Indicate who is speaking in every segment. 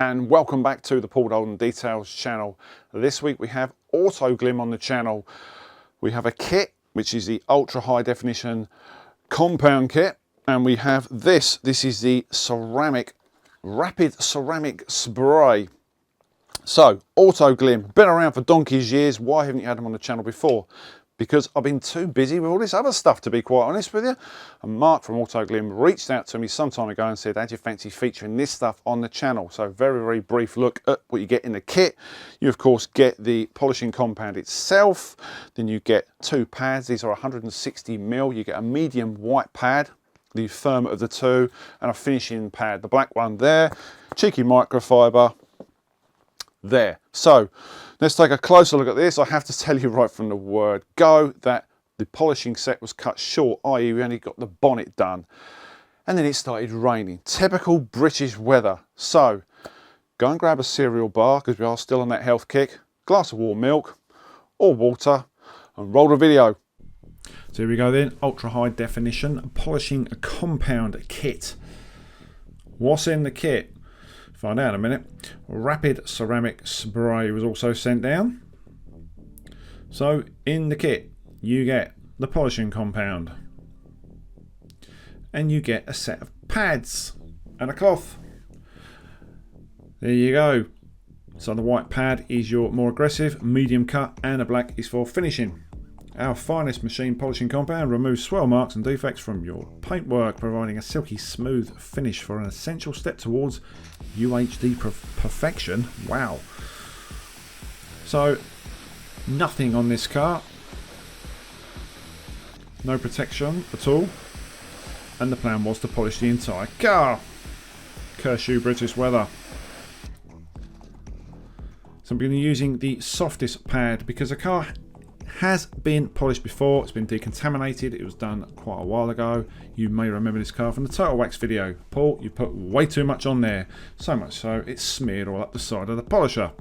Speaker 1: And welcome back to the Paul Dolden Details channel. This week we have Autoglym on the channel. We have a kit which is the ultra high definition compound kit, and we have this is the ceramic rapid ceramic spray. So Autoglym, been around for donkey's years. Why haven't you had them on the channel before? Because I've been too busy with all this other stuff, to be quite honest with you. And Mark from Autoglym reached out to me some time ago and said, "How'd you fancy featuring this stuff on the channel?" So very brief look at what you get in the kit. You of course get the polishing compound itself, then you get two pads. These are 160mm. You get a medium white pad, the firmer of the two, and a finishing pad, the black one there, cheeky microfiber there. So let's take a closer look at this. I have to tell you right from the word go that the polishing set was cut short, i.e. we only got the bonnet done, and then it started raining. Typical British weather. So go and grab a cereal bar, because we are still on that health kick, glass of warm milk or water, and roll the video. So here we go then, ultra high definition polishing compound kit. What's in the kit? Find out in a minute. Rapid ceramic spray was also sent down. So in the kit you get the polishing compound, and you get a set of pads and a cloth. There you go. So the white pad is your more aggressive, medium cut, and the black is for finishing. Our finest machine polishing compound removes swell marks and defects from your paintwork, providing a silky smooth finish for an essential step towards UHD perfection. Wow. So nothing on this car, no protection at all, and the plan was to polish the entire car. Curse you, British weather. So I'm going to be using the softest pad because the car has been polished before. It's been decontaminated. It was done quite a while ago. You may remember this car from the Total Wax video. Paul, you put way too much on there, so much so it's smeared all up the side of the polisher.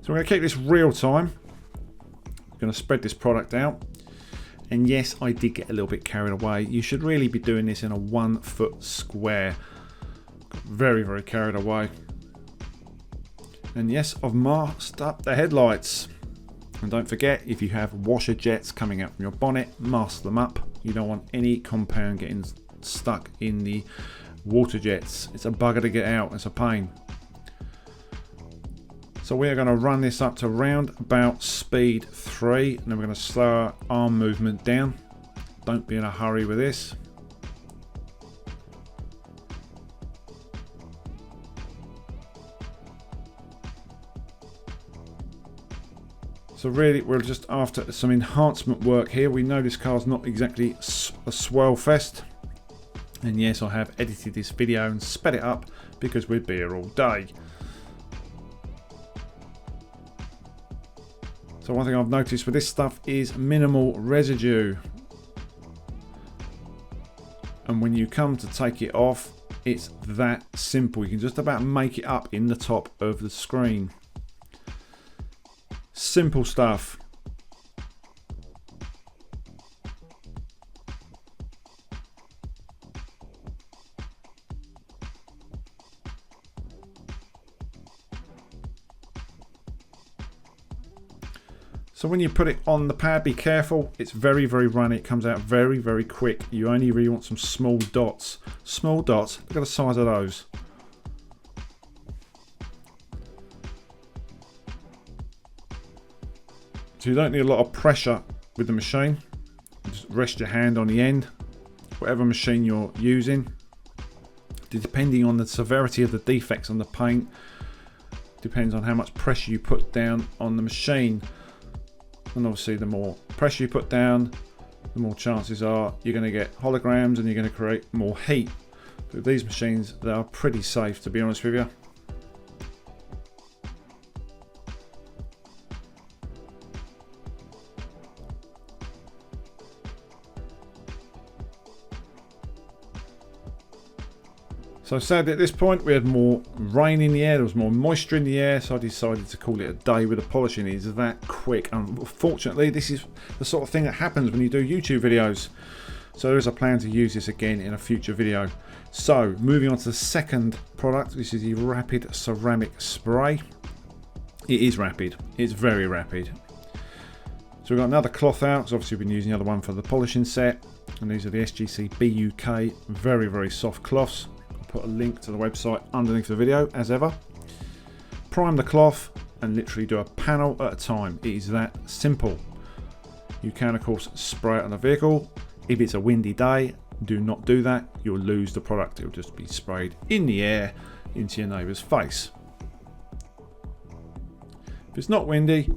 Speaker 1: So we're going to keep this real time. I'm going to spread this product out, and yes, I did get a little bit carried away. You should really be doing this in a 1 foot square. Got very carried away, and yes, I've masked up the headlights. And don't forget, if you have washer jets coming out from your bonnet, mask them up. You don't want any compound getting stuck in the water jets. It's a bugger to get out, it's a pain. So we are going to run this up to round about speed 3, and then we're going to slow our arm movement down. Don't be in a hurry with this. So really we're just after some enhancement work here. We know this car's not exactly a swell fest, and yes, I have edited this video and sped it up because we'd be here all day. So one thing I've noticed with this stuff is minimal residue, and when you come to take it off, it's that simple. You can just about make it up in the top of the screen. Simple stuff. So when you put it on the pad, be careful. It's very runny. It comes out very quick. You only really want some small dots. Small dots. Look at the size of those. So you don't need a lot of pressure with the machine. Just rest your hand on the end, whatever machine you're using. Depending on the severity of the defects on the paint, depends on how much pressure you put down on the machine. And obviously the more pressure you put down, the more chances are you're going to get holograms and you're going to create more heat. But with these machines, they are pretty safe, to be honest with you. So sadly at this point we had more rain in the air, there was more moisture in the air, so I decided to call it a day with the polishing. It is that quick. Unfortunately, this is the sort of thing that happens when you do YouTube videos. So there is a plan to use this again in a future video. So moving on to the second product, this is the Rapid Ceramic Spray. It is rapid, it's very rapid. So we've got another cloth out, because obviously we've been using the other one for the polishing set. And these are the SGCB UK, very, very soft cloths. I'll put a link to the website underneath the video, as ever. Prime the cloth and literally do a panel at a time. It is that simple. You can, of course, spray it on the vehicle. If it's a windy day, do not do that. You'll lose the product. It'll just be sprayed in the air into your neighbour's face. If it's not windy,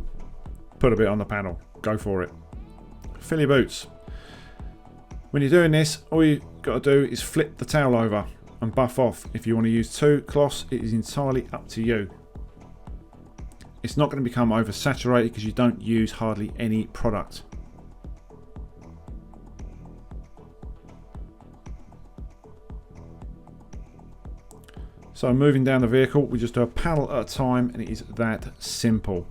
Speaker 1: put a bit on the panel. Go for it. Fill your boots. When you're doing this, all you've got to do is flip the towel over and buff off. If you want to use two cloths, it is entirely up to you. It's not going to become oversaturated because you don't use hardly any product. So moving down the vehicle, we just do a panel at a time, and it is that simple.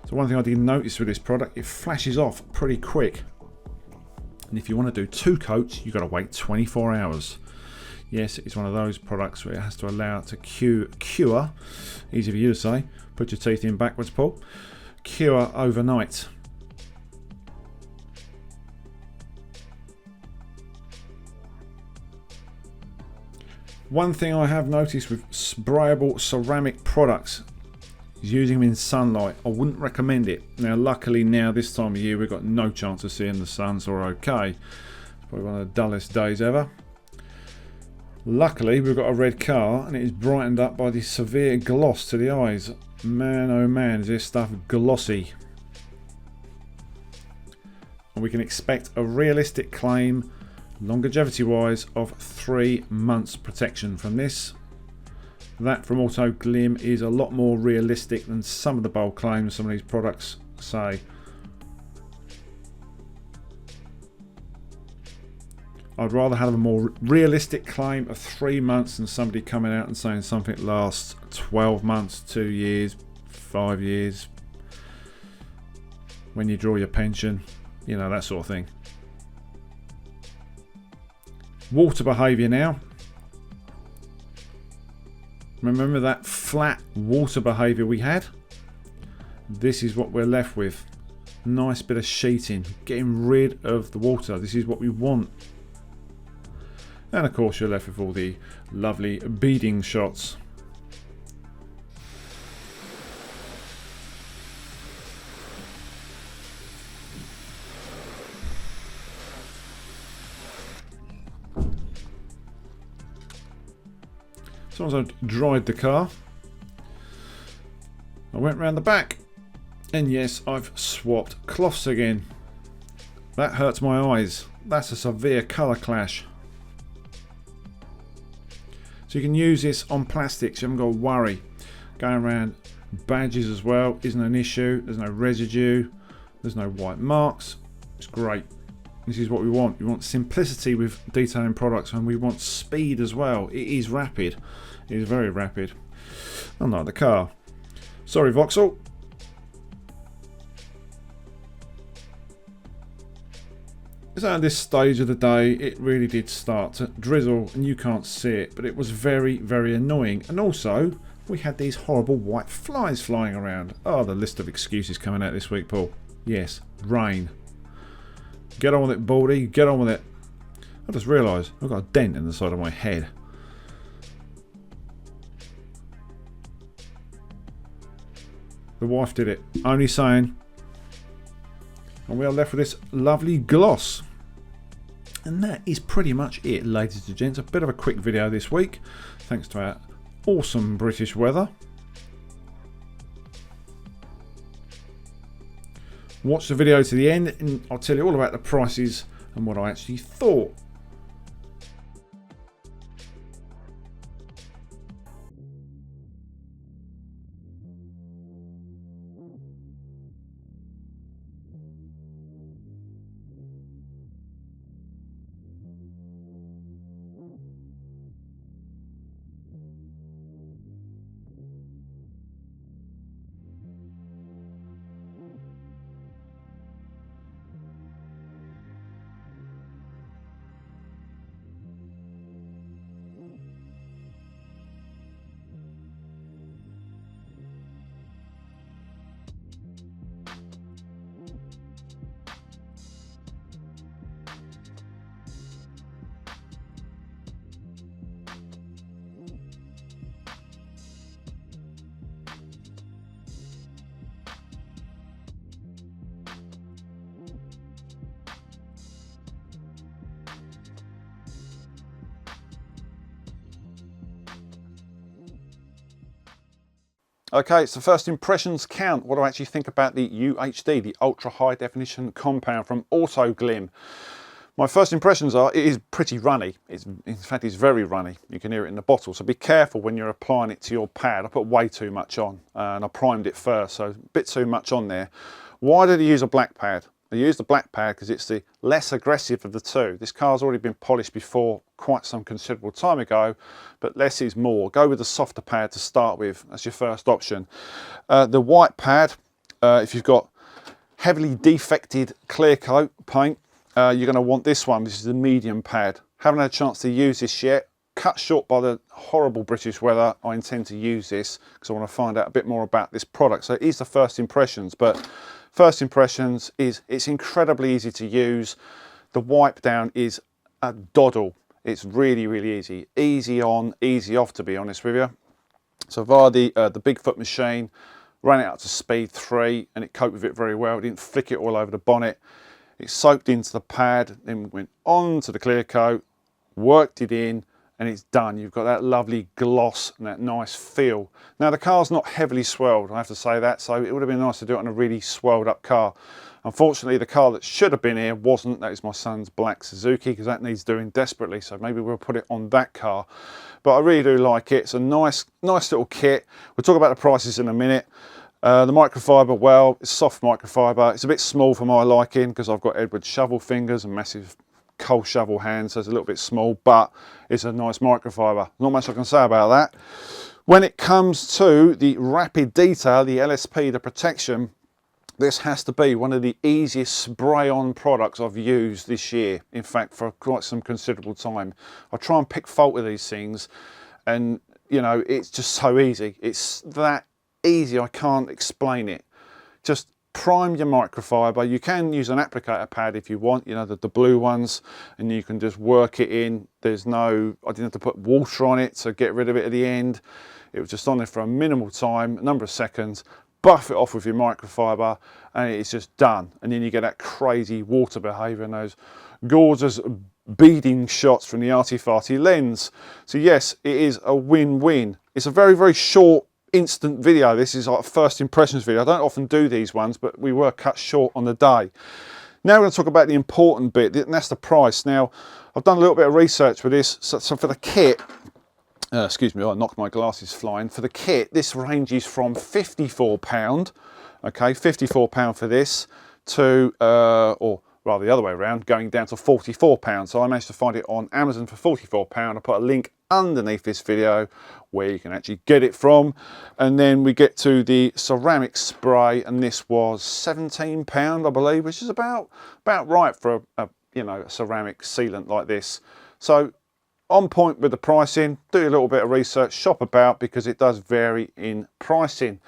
Speaker 1: So one thing I did notice with this product, it flashes off pretty quick. And if you want to do two coats, you've got to wait 24 hours. Yes, it's one of those products where it has to allow it to cure, easy for you to say, put your teeth in backwards, Paul, cure overnight. One thing I have noticed with sprayable ceramic products is using them in sunlight. I wouldn't recommend it. Now luckily now this time of year we've got no chance of seeing the sun, so we're okay. It's probably one of the dullest days ever. Luckily we've got a red car and it is brightened up by the severe gloss to the eyes. Man oh man, is this stuff glossy. And we can expect a realistic claim, longevity wise, of 3 months protection from this. That from Autoglym is a lot more realistic than some of the bold claims some of these products say. I'd rather have a more realistic claim of 3 months than somebody coming out and saying something lasts 12 months, 2 years, 5 years, when you draw your pension, you know, that sort of thing. Water behaviour now. Remember that flat water behaviour we had? This is what we're left with. Nice bit of sheeting, getting rid of the water. This is what we want. And of course you're left with all the lovely beading shots. So once I've dried the car, I went round the back, and yes, I've swapped cloths again. That hurts my eyes. That's a severe colour clash. So you can use this on plastics, you haven't got to worry. Going around badges as well isn't an issue. There's no residue, there's no white marks. It's great. This is what we want. We want simplicity with detailing products, and we want speed as well. It is rapid. It is very rapid. Unlike the car. Sorry, Vauxhall. So at this stage of the day, it really did start to drizzle, and you can't see it, but it was very, very annoying. And also, we had these horrible white flies flying around. Oh, the list of excuses coming out this week, Paul. Yes, rain. Get on with it, Baldy. Get on with it. I just realised I've got a dent in the side of my head. The wife did it. Only saying. And we are left with this lovely gloss. And that is pretty much it, ladies and gents. A bit of a quick video this week, thanks to our awesome British weather. Watch the video to the end and I'll tell you all about the prices and what I actually thought. Okay, it's the first impressions count. What do I actually think about the UHD, the ultra high definition compound from Autoglym? My first impressions are it is pretty runny. In fact, it's very runny. You can hear it in the bottle. So be careful when you're applying it to your pad. I put way too much on and I primed it first, so a bit too much on there. Why did I use a black pad? I used the black pad because it's the less aggressive of the two. This car's already been polished before quite some considerable time ago, but less is more. Go with the softer pad to start with. That's your first option. The white pad, if you've got heavily defected clear coat paint, you're going to want this one. This is the medium pad. Haven't had a chance to use this yet. Cut short by the horrible British weather, I intend to use this because I want to find out a bit more about this product. So it is the first impressions, but first impressions is it's incredibly easy to use. The wipe down is a doddle. It's really, really easy. Easy on, easy off, to be honest with you. So via the Bigfoot machine, ran it up to speed 3 and it coped with it very well. It didn't flick it all over the bonnet. It soaked into the pad, then went on to the clear coat, worked it in, and it's done. You've got that lovely gloss and that nice feel. Now the car's not heavily swirled, I have to say that, so it would have been nice to do it on a really swirled up car. Unfortunately, the car that should have been here wasn't. That is my son's black Suzuki, because that needs doing desperately, so maybe we'll put it on that car. But I really do like it. It's a nice little kit. We'll talk about the prices in a minute. The microfiber, well, it's soft microfiber. It's a bit small for my liking because I've got Edward shovel fingers and massive coal shovel hands, so it's a little bit small, but it's a nice microfiber. Not much I can say about that. When it comes to the rapid detail, the LSP, the protection, this has to be one of the easiest spray-on products I've used this year. In fact, for quite some considerable time. I try and pick fault with these things, and you know, it's just so easy. It's that easy, I can't explain it. Just prime your microfiber. You can use an applicator pad if you want, you know, the blue ones, and you can just work it in. There's no, I didn't have to put water on it to get rid of it at the end. It was just on there for a minimal time, a number of seconds, buff it off with your microfiber, and it's just done. And then you get that crazy water behaviour and those gorgeous beading shots from the arty-farty lens. So yes, it is a win-win. It's a very, very short instant video. This is like a first impressions video. I don't often do these ones, but we were cut short on the day. Now we're going to talk about the important bit, and that's the price. Now, I've done a little bit of research with this. So for the kit, excuse me, I knocked my glasses flying. For the kit, this ranges from £54, okay, £54 for this, to, or rather the other way around, going down to £44. So I managed to find it on Amazon for £44. I put a link underneath this video where you can actually get it from. And then we get to the ceramic spray, and this was £17, I believe, which is about right for a you know, a ceramic sealant like this. So on point with the pricing. Do a little bit of research, shop about, because it does vary in pricing.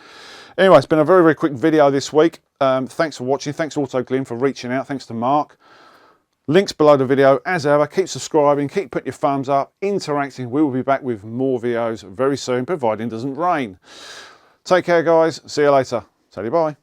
Speaker 1: Anyway, it's been a very, very quick video this week. Thanks for watching. Thanks to Autoglym for reaching out. Thanks to Mark. Links below the video as ever. Keep subscribing, keep putting your thumbs up, interacting. We will be back with more videos very soon, providing it doesn't rain. Take care, guys. See you later. Say bye.